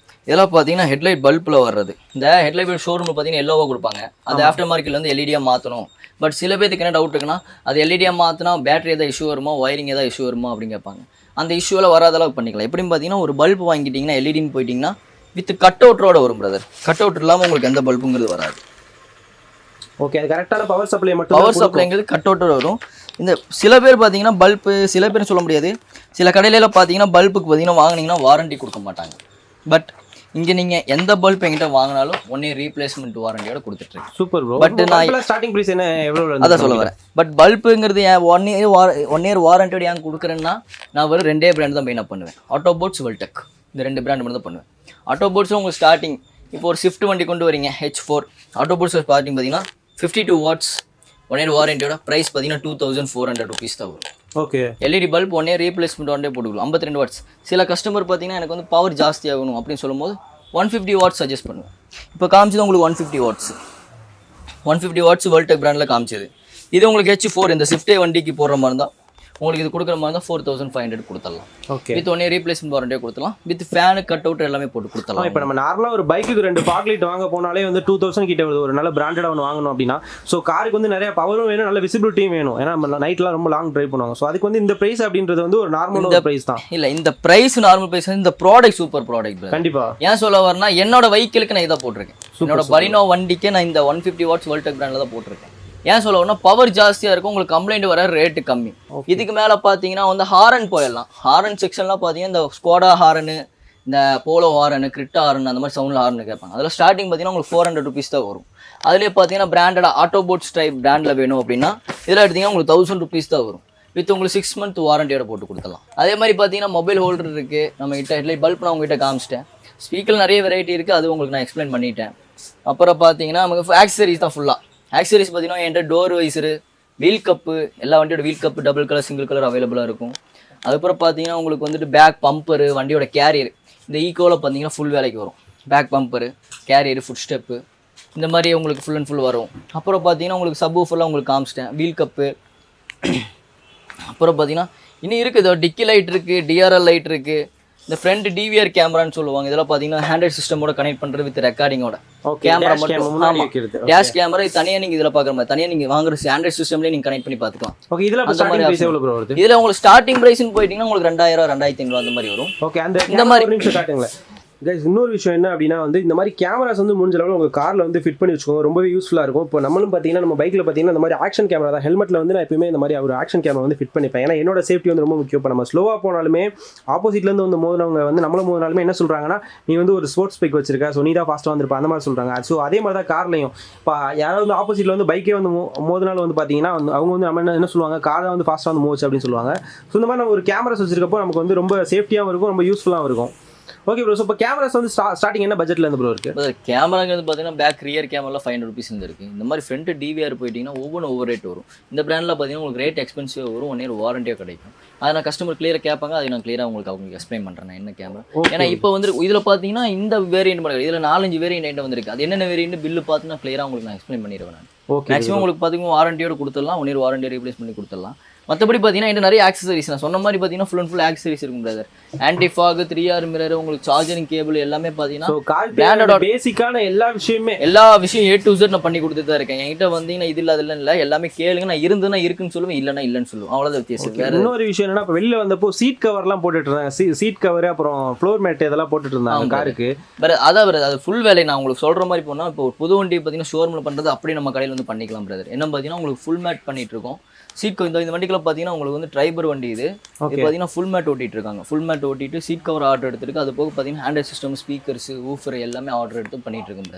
இதெல்லாம் பார்த்தீங்கன்னா ஹெட்லைட் பல்பில் வர்றது. இந்த ஹெட்லைட் ஷோரூமில் பார்த்தீங்கன்னா எல்லோவாக கொடுப்பாங்க. அது ஆஃப்டர் மார்க்கெட்டில் வந்து எல்இடியாக மாற்றணும். பட் சில பேருக்கு என்ன டவுட் இருக்குன்னா, அது எல்இடியாக மாற்றினா பேட்டரி ஏதாவது இஷ்யூ வருமா, ஒயரிங் ஏதாவது இஷ்யூ வருமா அப்படின்னு கேட்பாங்க. அந்த இஷ்யூவில் வராத அளவுக்கு பண்ணிக்கலாம். எப்படின்னு பார்த்தீங்கன்னா, ஒரு பல்ப் வாங்கிட்டீங்கன்னா எல்இடின்னு போயிட்டீங்கன்னா வித் கட் அவுட்டரோட வரும் பிரதர். கட் அவுட் இல்லாமல் உங்களுக்கு எந்த பல்புங்கிறது வராது. ஓகே, அது கரெக்டான பவர் சப்ளை மட்டும். பவர் சப்ளைங்கிறது கட் அவுட்டோட வரும். இந்த சில பேர் பார்த்தீங்கன்னா பல்பு, சில பேர் சொல்ல முடியாது, சில கடையில பார்த்தீங்கன்னா பல்புக்கு பார்த்தீங்கன்னா வாங்கினீங்கன்னா வாரண்டி கொடுக்க மாட்டாங்க. பட் இங்கே நீங்கள் எந்த பல்ப் எங்கிட்ட வாங்கினாலும் 1 year ரீப்ளேஸ்மெண்ட் வாரண்டியோட கொடுத்துட்ருக்கேன். Super bro. பட் நான் ஸ்டார்டிங் ப்ரைஸ் என்ன எவ்வளோ அதான் சொல்ல வரேன். பட் பல்புங்கிறது ஏன் 1 year வாரண்டியோட ஏன் கொடுக்குறேன்னா, நான் ஒரு 2 பிராண்ட் தான் மெயினாக பண்ணுவேன். ஆட்டோபோட்ஸ், வெல்டெக், இந்த 2 பிராண்ட் மட்டும் தான் பண்ணுவேன். ஆட்டோபோட்ஸில் உங்களுக்கு ஸ்டார்டிங் இப்போ ஒரு ஸ்விஃப்ட் வண்டி கொண்டு வரீங்க H4, ஆட்டோபோட்ஸ் ஸ்டார்டிங் பார்த்தீங்கன்னா 52 watts 1 year வாரண்டியோட ப்ரைஸ் பார்த்தீங்கன்னா 2400 rupees தான் வரும். Okay, LED bulb 1 year replacement வாரண்டியே போட்டுக்கலாம். 52 watts. சில கஸ்டமர் பார்த்தீங்கன்னா எனக்கு வந்து பவர் ஜாஸ்தி ஆகணும் அப்படின்னு சொல்லும்போது 150 watts சஜஸ்ட் பண்ணுவேன். இப்போ காமிச்சது உங்களுக்கு 150 watts 150 watts வெல்டெக் பிராண்டில் காமிச்சது. இது உங்களுக்கு H4 இந்த ஸ்விஃப்டே வண்டிக்கு போடுற மாதிரி இருந்தால் உங்களுக்கு இது கொடுக்குற மாதிரி தான் 4500 கொடுத்துடலாம். ஓகே, வித் 1 year ரீப்ளேஸ்மெண்ட் வாரண்டியே கொடுத்துலாம். வித் ஃபேனு கட் அவுட் எல்லாமே போட்டு கொடுத்துலாம். இப்போ நம்ம நார்மலாக ஒரு பைக்குக்கு 2 ஃபாக் லைட் வாங்க போனாலே வந்து 2000 கிட்ட வருது. ஒரு நல்ல பிராண்டடாக ஒன்று வாங்கணும் அப்படின்னா, ஸோ காருக்கு வந்து நிறைய பவரும் வேணும், நல்ல விசிபிலிட்டியும் வேணும். ஏன்னா நம்ம நைட்லாம் ரொம்ப லாங் டிரைவ் பண்ணுவாங்க. ஸோ அதுக்கு வந்து இந்த ப்ரைஸ் அப்படின்றது வந்து ஒரு நார்மல் ப்ரைஸ் தான். இல்லை, இந்த ப்ரைஸ் நார்மல் ப்ரைஸ். இந்த ப்ராடக்ட் சூப்பர் ப்ராடக்ட். கண்டிப்பாக ஏன் சொல்ல வரேன்னா, என்னோட வெஹிக்கிளுக்கு நான் இதை போட்டிருக்கேன். என்னோட பலினோ வண்டிக்கு நான் இந்த 150 watts வெல்டெக் பிராண்டில் தான் போட்டிருக்கேன். ஏன் சொல்ல வரேன்னா, பவர் ஜாஸ்தியாக இருக்கும், உங்களுக்கு கம்ப்ளைண்ட் வர ரேட்டு கம்மி. இதுக்கு மேலே பார்த்தீங்கன்னா வந்து ஹாரன் போயிடலாம். ஹாரன் செக்ஷன்லாம் பார்த்தீங்கன்னா இந்த ஸ்கோடா ஹாரனு, இந்த போலோ ஹாரனு, கிரிட்டா ஹாரன், அந்த மாதிரி சவுண்டில் ஹாரனு கேட்பாங்க. அதில் ஸ்டார்டிங் பார்த்தீங்கன்னா உங்களுக்கு 400 rupees தான் வரும். அதுலேயே பார்த்தீங்கன்னா பிராண்டடாக ஆட்டோபோட்ஸ் டைப் பிராண்டில் வேணும் அப்படின்னா இதில் எடுத்திங்கன்னா உங்களுக்கு 1000 rupees தான் வரும். வித் உங்களுக்கு 6 month வாரண்டியோட போட்டு கொடுத்துடலாம். அதே மாதிரி பார்த்தீங்கன்னா மொபைல் ஹோல்டர் இருக்குது நம்மகிட்ட. ஹெட்லைட் பல்ப் நான் உங்ககிட்ட காமிச்சிட்டேன். ஸ்பீக்கர் நிறைய வெரைட்டி இருக்குது, அது உங்களுக்கு நான் எக்ஸ்பிளைன் பண்ணிட்டேன். அப்புறம் பார்த்தீங்கன்னா நமக்கு ஆக்சசரிஸ் தான் ஃபுல்லாக. ஆக்சசரிஸ் பார்த்தீங்கன்னா என்கிட்ட டோர் வைசரு, வீல் கப்பு, எல்லா வண்டியோட wheel cup double colour single colour அவைலபிளாக இருக்கும். அதுக்கப்புறம் பார்த்தீங்கன்னா உங்களுக்கு வந்துட்டு பேக் பம்பரு, வண்டியோட கேரியர், இந்த ஈக்கோவில் பார்த்தீங்கன்னா ஃபுல் வேலைக்கு வரும். Back bumper, carrier, foot step, இந்த மாதிரி உங்களுக்கு ஃபுல் அண்ட் ஃபுல் வரும். அப்புறம் பார்த்தீங்கன்னா உங்களுக்கு சப் ஊஃபர்லாம் உங்களுக்கு காமிச்சிட்டேன். Wheel cup. அப்புறம் பார்த்தீங்கன்னா இன்னும் இருக்குது, டிக்கி லைட் இருக்குது, டிஆர்எல் லைட் இருக்குது, இந்த ஃப்ரண்ட் டிவிஆர் கேமரான்னு சொல்லுவாங்க. இதெல்லாம் பார்த்தீங்கன்னா ஹேண்ட்ரைட் சிஸ்டமோட கனெக்ட் பண்ணுறது வித் ரெக்கார்டிங்கோட கேமரா மட்டும். டேஷ் கேமரா தனியாக நீங்கள் இதில் பார்க்குற மாதிரி தனியாக நீங்கள் வாங்குற ஆண்ட்ராய்ட் சிஸ்டம்லேயே நீங்கள் கனெக்ட் பண்ணி பார்த்துக்கலாம். ஓகே, இதில் இதில் உங்களுக்கு ஸ்டார்டிங் ப்ரைஸ்னு போயிட்டீங்கன்னா உங்களுக்கு 2000 2500 அந்த மாதிரி வரும். ஓகே, இந்த மாதிரி காட்டுங்களேன். கைஸ், இன்னொரு விஷயம் என்ன அப்படின்னா வந்து இந்த மாதிரி கேமராஸ் வந்து முடிஞ்ச அளவு உங்கள் காரில் வந்து ஃபிட் பண்ணி வச்சுக்கோங்க. ரொம்பவே யூஸ்ஃபுல்லாக இருக்கும். இப்போ நம்மளும் பார்த்தீங்கன்னா நம்ம பைக்கில் பார்த்தீங்கன்னா இந்த மாதிரி ஆக்ஷன் கேமரா தான். ஹெல்மெட்டில் வந்து நான் எப்பவுமே இந்த மாதிரி ஒரு ஆக்ஷன் கேமரா வந்து ஃபிட் பண்ணிப்பேன். ஏன்னா என்னோட சேஃப்டி வந்து ரொம்ப முக்கியம். இப்போ நம்ம ஸ்லோவாக போனாலுமே ஆப்போசிட்லேருந்து வந்து மோதினவங்க வந்து நம்மளும் மோதினாலுமே என்ன சொல்கிறாங்கன்னா, நீ வந்து ஒரு ஸ்போர்ட்ஸ் பைக் வச்சிருக்க, ஸோ நீ தான் ஃபாஸ்ட்டாக வந்துருப்பா அந்த மாதிரி சொல்கிறாங்க. ஸோ அதே மாதிரி தான் கார்லையும் இப்போ யாராவது வந்து ஆப்போசிட்டில் வந்து பைக்கே வந்து மோதினாலும் வந்து பார்த்தீங்கன்னா அவங்க வந்து நம்ம என்ன சொல்லுவாங்க, காரை வந்து ஃபாஸ்ட்டாக வந்து மோச்சு அப்படின்னு சொல்லுவாங்க. ஸோ இந்த மாதிரி நம்ம ஒரு கேமராஸ் வச்சிருக்கப்போ நமக்கு வந்து ரொம்ப சேஃப்டியாகவும் இருக்கும், ரொம்ப யூஸ்ஃபுல்லாகவும் இருக்கும். Okay bro. ஸோ இப்போ கேமராஸ் வந்து ஸ்டார்டிங் என்ன பட்ஜெட்ல இருந்து ப்ரோ இருக்கு? கேமராங்கிறது பார்த்தீங்கன்னா பேக் ரியர் கேமரா 500 rupees இருக்கு. இந்த மாதிரி ஃப்ரண்ட் டிவிஆர் போயிட்டீங்கன்னா ஒவ்வொரு ரேட் வரும். இந்த பிராண்டில் பார்த்தீங்கன்னா உங்களுக்கு ரேட் எக்ஸ்பென்சிவ் வரும், 1 year வாரண்டியாக கிடைக்கும். அதை நான் கஸ்டமர் கிளியராக கேட்பாங்க, அதை நான் கிளியராக அவங்களுக்கு எக்ஸ்பிளைன் பண்ணுறேன் என்ன கேமரா. ஏன்னா இப்போ வந்து இதில் பார்த்தீங்கன்னா இந்த வேரியன்ட் பண்ணுறது, இதில் 4-5 வேரியன்ட் வந்துருக்கு. அது என்னென்ன வேரியன்ட் பில்லு பார்த்து நான் கிளியராக உங்களுக்கு நான் எக்ஸ்பிளைன் பண்ணிடுவேன். நான் மேக்ஸிமம் உங்களுக்கு பார்த்தீங்கன்னா வாரண்டியோட கொடுத்துடலாம், 1 year வாரண்டியை ரீப்ளேஸ் பண்ணி கொடுத்துடலாம். மற்றபடி பார்த்தீங்கன்னா என்கிட்ட நிறைய ஆக்சசரிஸ் நான் சொன்ன மாதிரி பார்த்தீங்கன்னா ஃபுல் அண்ட் ஃபுல் ஆக்சசரிஸ் இருக்கும் brother. Anti fog, 3R mirror, உங்களுக்கு சார்ஜரிங் கேபிள் எல்லாமே பார்த்தீங்கன்னா பேசிக்கான எல்லா விஷயம் A to Z நான் பண்ணி கொடுத்துட்டு தான் இருக்கேன். என்கிட்ட வந்தீங்கன்னா இது இல்லை அதெல்லாம் இல்லை, எல்லாமே கேளுங்க. நான் இருந்துன்னா இருக்குன்னு சொல்லுவேன், இல்லைன்னா இல்லைன்னு சொல்லுவேன். அவ்வளோதான் வித்தியாசம். வேற இன்னொரு விஷயம் என்னன்னா, இப்போ வெளில வந்தப்போ சீட் கவர்லாம் போட்டுட்டு இருந்தாங்க, சீட் கவர் அப்புறம் ஃப்ளோர் மேட் இதெல்லாம் போட்டுட்டு இருந்தாங்க காருக்கு. அது ஃபுல் வேலை. நான் உங்களுக்கு சொல்கிற மாதிரி போனால் இப்போ புது வண்டி பார்த்தீங்கன்னா ஷோரூமில் பண்ணுறது அப்படியே நம்ம கடையில் வந்து பண்ணிக்கலாம் பிரதர். என்ன பார்த்தீங்கன்னா உங்களுக்கு ஃபுல் மேட் பண்ணிட்டு இருக்கோம். சீட் இந்த வண்டிக்குள்ள பார்த்தீங்கன்னா உங்களுக்கு வந்து ட்ரைபர் வண்டி இது பார்த்தீங்கன்னா ஃபுல் மேட் ஓட்டிட்டு இருக்காங்க. ஃபுல் மேட் ஓட்டிட்டு சீட் கவர் ஆர்டர் எடுத்துருக்கு. அது போக பார்த்தீங்கன்னா ஹேண்டல் சிஸ்டம், ஸ்பீக்கர்ஸ், ஊஃபர் எல்லாமே ஆர்டர் எடுத்து பண்ணிட்டு இருக்கும்.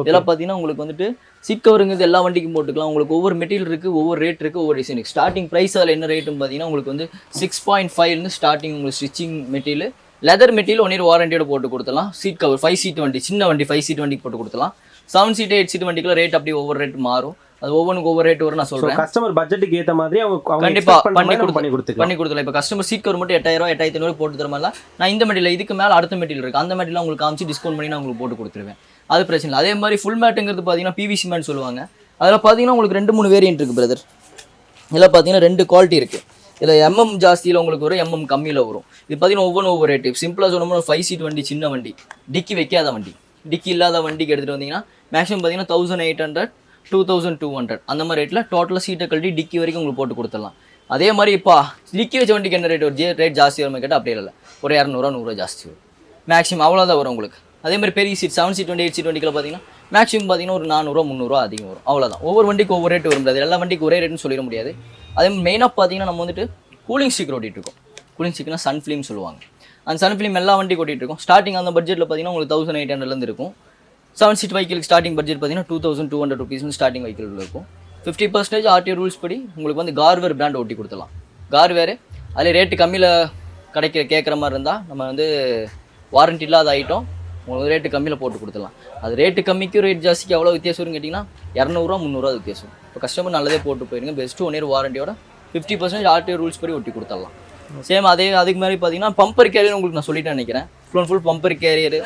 இதெல்லாம் பார்த்தீங்கன்னா உங்களுக்கு வந்துட்டு சீட் கவருங்கிறது எல்லா வண்டிக்கும் போட்டுக்கலாம். உங்களுக்கு ஒவ்வொரு மெட்டீரியல் இருக்குது, ஒவ்வொரு ரேட் இருக்குது, ஒவ்வொரு டிசைன் இருக்குது. ஸ்டார்டிங் ப்ரைஸ் அதில் என்ன ரேட்டுன்னு பார்த்தீங்கன்னா உங்களுக்கு வந்து 6.5 ஸ்டார்டிங் உங்களுக்கு stitching material. Leather material 1 year வாரண்டியோட போட்டு கொடுத்துலாம். சீட் கவர் 5 seat வண்டி, சின்ன வண்டி 5 seat வண்டிக்கு போட்டு கொடுத்துலாம். 7 seat 8 seat வண்டிக்குள்ள ரேட் அப்படியே ஒவ்வொரு ரேட் மாறும். அது ஒவ்வொன்றுக்கு ஒவ்வொரு ரேட் வரும். நான் சொல்றேன் கஸ்டமர் பட்ஜெட்டுக்கு ஏற்ற மாதிரி அவங்க கண்டிப்பா பண்ணி கொடுத்துலாம். இப்போ கஸ்டமர் சீட் கவர் மட்டும் 8000 8500 போட்டு தர மாதிரி நான் இந்த மெட்டீரியல் இதுக்கு மேலே அடுத்த மெட்டீரியல் இருக்குது, அந்த மெட்டீரியல் உங்களுக்கு காமிச்சு டிஸ்கவுண்ட் பண்ணி நான் உங்களுக்கு போட்டு கொடுத்துருவேன். அது பிரச்சனை இல்லை. அதே மாதிரி ஃபுல் மேட்டுங்கிறது பார்த்தீங்கன்னா பிவிசி மேட் சொல்லுவாங்க. அதில் பார்த்தீங்கன்னா உங்களுக்கு 2-3 வேரியன்ட் இருக்குது பிரதர். இதில் பார்த்தீங்கன்னா 2 குவாலிட்டி இருக்குது. இதில் MM ஜாஸ்தியில் உங்களுக்கு வரும், MM கம்மியில் வரும். இது பார்த்தீங்கன்னா ஒவ்வொரு ரேட்டு. சிம்பிளாக சொன்னோம்னா 5 seat வண்டி, சின்ன வண்டி, டிக்கி வைக்காத வண்டி, டிக்கி இல்லாத வண்டிக்கு எடுத்துகிட்டு வந்தீங்கன்னா மேக்ஸிமம் பார்த்தீங்கன்னா 1800 2200 அந்த மாதிரி ரேட்டில் டோட்டலாக சீட்டை கழட்டி டிக்கி வரைக்கும் உங்களுக்கு போட்டு கொடுத்துடலாம். அதே மாதிரி இப்போ டிக்கி வச்ச வண்டிக்கு என்ன ரேட் வரும், ரேட் ஜாஸ்தி வரும் கேட்டால் அப்படியே இல்லை, ஒரு 200 100 ஜாஸ்தி வரும் மேக்ஸிமம், அவ்வளோதான் வரும் உங்களுக்கு. அதே மாதிரி பெரிய சீட் 7 seat வண்டி 8 seat வண்டிக்கில் பார்த்தீங்கன்னா மேக்ஸிமம் பார்த்தீங்கன்னா ஒரு 400 300 அதிகம் வரும், அவ்வளோதான். ஒவ்வொரு வண்டிக்கு ஒவ்வொரு ரேட் வரும். அது எல்லா வண்டிக்கு ஒரே ரேட்டுன்னு சொல்லிட முடியாது. அதே மெயினாக பார்த்தீங்கன்னா நம்ம வந்துட்டு கூலிங் ஸ்டிக்கர் ஓட்டிகிட்டு இருக்கோம். கூலிங் ஸ்டிக்னா சன் ஃபிலிம் சொல்லுவாங்க. அந்த சன் ஃபிலிம் எல்லா வண்டிக்கு ஓட்டிகிட்டு இருக்கோம். ஸ்டார்டிங் அந்த பட்ஜெட்டில் பார்த்தீங்கன்னா உங்களுக்கு 1800 இருக்கும். 7 seat வெஹிக்கிளுக்கு ஸ்டார்டிங் பட்ஜெட் பார்த்தீங்கன்னா 2200 rupees ஸ்டார்டிங் வெஹிக்கிள் இருக்கும். 50% RTO ரூல்ஸ் படி உங்களுக்கு வந்து கார்வேர் பிராண்ட் ஓட்டி கொடுத்துலாம். கார்வேர் அதில் ரேட்டு கம்மியில் கேட்குற மாதிரி இருந்தால் நம்ம வந்து வாரண்டி இல்லாத ஐட்டம் உங்களுக்கு ரேட்டு கம்மியில் போட்டு கொடுத்துலாம். அது ரேட்டு கம்மிக்கும் ரேட் ஜாஸ்திக்கு எவ்வளோ வித்தியாசம் வரும்னு கேட்டிங்கன்னா 200 300 வித்தியாசம். இப்போ கஸ்டமர் நல்லதே போட்டு போயிருங்க. பெஸ்ட்டு 1 year வாரண்டியோட 50% RTO ரூல்ஸ் படி ஒட்டி கொடுத்துடலாம். சேம் அதுக்கு மாதிரி பார்த்தீங்கன்னா பம்பர் கேரியர் உங்களுக்கு நான் சொல்லிட்டு நினைக்கிறேன். ஃபுல் பம்பர் கேரியர்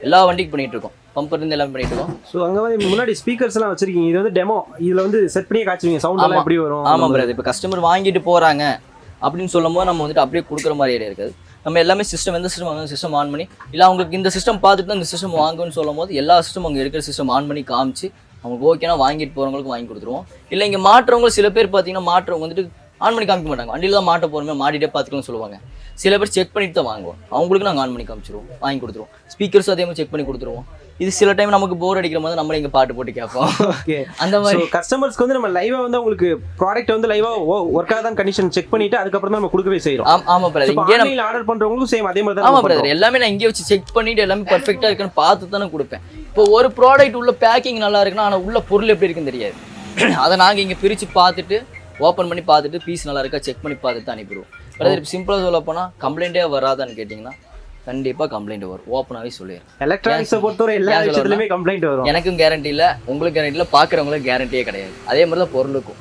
எல்லா வண்டிக்கு பண்ணிட்டு இருக்கோம். பம்பர் இருந்து எல்லாமே பண்ணிட்டு இருக்கோம். ஸோ அங்கே வந்து முன்னாடி ஸ்பீக்கர்ஸ் எல்லாம் வச்சிருக்கீங்க. இது வந்து டெமோ, இதில் வந்து செட் பண்ணி காய்ச்சுவீங்க, சவுண்ட் எல்லாம் எப்படி வரும்? ஆமாம் பிரதர். இப்போ கஸ்டமர் வாங்கிட்டு போகிறாங்க அப்படின்னு சொல்லும் போது நம்ம வந்துட்டு அப்படியே கொடுக்குற மாதிரி ஐடியா இருக்காது. நம்ம எல்லாமே சிஸ்டம், எந்த சிஸ்டம் வாங்க சிஸ்டம் ஆன் பண்ணி, இல்லை அவங்களுக்கு இந்த சிஸ்டம் பார்த்துட்டு தான் இந்த சிஸ்டம் வாங்குன்னு சொல்லும் போது எல்லா சிஸ்டம் அங்கே இருக்கிற சிஸ்டம் ஆன் பண்ணி காமிச்சு அவங்களுக்கு ஓகேனா வாங்கிட்டு போகிறவங்களுக்கு வாங்கி கொடுத்துருவோம். இல்லை இங்கே மாட்டுறவங்க சில பேர் பார்த்தீங்கன்னா மாட்டுறவங்க வந்துட்டு ஆன் பண்ணி காமிக்க மாட்டாங்க. வண்டியில் தான் மாட்ட போகிறோமே, மாட்டிகிட்டே பார்த்துக்கலாம்னு சொல்லுவாங்க. சில பேர் செக் பண்ணிட்டு தான் வாங்குவோம். அவங்களுக்கு நாங்கள் ஆன் பண்ணி காமிச்சிருவோம், வாங்கி கொடுத்துருவோம். ஸ்பீக்கர்ஸ் அதே மாதிரி செக் பண்ணி கொடுத்துருவோம். இது சில டைம் நமக்கு போர் அடிக்கிற மாதிரி நம்மளே இங்கே பாட்டு போட்டு கேட்போம். ஓகே, அந்த மாதிரி கஸ்டமர்ஸ்க்கு வந்து நம்ம லைவாக வந்து உங்களுக்கு ப்ராடக்ட் வந்து லைவாக ஒர்க் ஆகாத கண்டிஷன் செக் பண்ணிட்டு அதுக்கப்புறம் தான் நம்ம கொடுக்கவே செய்கிறோம். ஆமாம் பிரதர். இங்கே ஆர்டர் பண்ணுறவங்களுக்கும் சேம் அதே மாதிரி தான். ஆமாம் பிரதர். எல்லாமே நான் இங்கே வச்சு செக் பண்ணிட்டு எல்லாமே பர்ஃபெக்டாக இருக்குன்னு பார்த்து தானே கொடுப்பேன். இப்போ ஒரு ப்ராடக்ட் உள்ள பேக்கிங் நல்லா இருக்குன்னா ஆனால் உள்ள பொருள் எப்படி இருக்குன்னு தெரியாது. அதை நாங்கள் இங்கே பிரித்து பார்த்துட்டு ஓப்பன் பண்ணி பார்த்துட்டு பீஸ் நல்லா இருக்கா செக் பண்ணி பார்த்துட்டு அனுப்பிடுவோம். பிரதர் சிம்பிளாக சொல்ல போனால் கம்ப்ளைண்ட்டே வராதான்னு கேட்டிங்கன்னா கண்டிப்பாக கம்ப்ளைண்ட் வரும். ஓப்பனாகவே சொல்லிடுறேன். எலக்ட்ரானிக்ஸை பொறுத்தவரை எல்லா விஷயத்துலையுமே கம்ப்ளைண்ட் வரும். எனக்கும் கேரண்டி இல்லை, உங்களுக்கு கேரண்டி இல்லை, பார்க்குறவங்களுக்கு கேரண்டியே கிடையாது. அதே மாதிரி தான் பொருளுக்கும்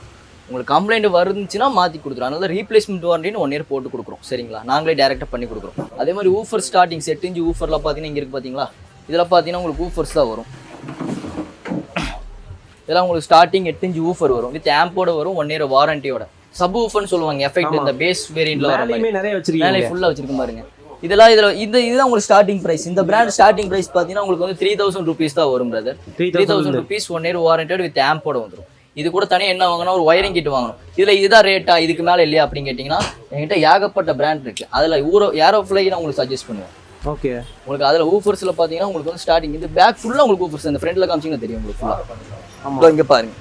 உங்களுக்கு கம்ப்ளைண்ட் வருந்துச்சுன்னா மாற்றி கொடுத்துரும். அதனால ரீப்ளேஸ்மெண்ட் வாரண்டின்னு 1 year போட்டு கொடுக்குறோம். சரிங்களா, நாங்களே டேரெக்டாக பண்ணி கொடுக்குறோம். அதே மாதிரி ஊஃபர் ஸ்டார்டிங் 8 inch ஊஃபரில் பார்த்தீங்கன்னா இங்கே இருக்குது பார்த்தீங்களா, இதில் பார்த்தீங்கன்னா உங்களுக்கு ஊஃபர்ஸ் தான் வரும். இதெல்லாம் உங்களுக்கு ஸ்டார்டிங் 8 inch ஊஃபர் வரும், வித் ஆம்போட வரும், 1 year வாரண்டியோட. சப் ஊஃபர்னு சொல்லுவாங்க. எஃபெக்ட் இந்த பேஸ் வேரியண்ட்ல வர மாதிரி நிறைய வச்சிருக்கீங்க, மேலே ஃபுல்லாக வச்சிருக்கோம் பாருங்க. இதுதான் உங்களுக்கு ஸ்டார்டிங் பிரைஸ். இந்த பிராண்ட் ஸ்டார்டிங் பிரைஸ் பார்த்தீங்கன்னா உங்களுக்கு வந்து 3000 rupees தான் வரும் பிரதர். 3000 rupees 1 year வாரண்டியோட வித் ஆம்போட வந்துடும். இது கூட தனியாக என்ன வாங்கினா ஒரு ஒயரிங் கிட் வாங்கணும். இதில் இதுதான் ரேட்டா, இதுக்கு மேலே இல்லையா அப்படின்னு கேட்டிங்கன்னா என்கிட்ட ஏகப்பட்ட பிராண்ட் இருக்குது. அதில் ஏரோஃப்ளை நான் உங்களுக்கு சஜஸ்ட் பண்ணுவேன். ஓகே, உங்களுக்கு அதில் ஊஃபர்ஸில் பார்த்தீங்கன்னா உங்களுக்கு வந்து ஸ்டார்டிங் இந்த பேக் ஃபுல்லாக உங்களுக்கு ஊஃபர்ஸ் இந்த ஃப்ரண்ட்டில் காமிச்சிங்கன்னா தெரியும் உங்களுக்கு ஃபுல்லாக. இங்கே பாருங்க,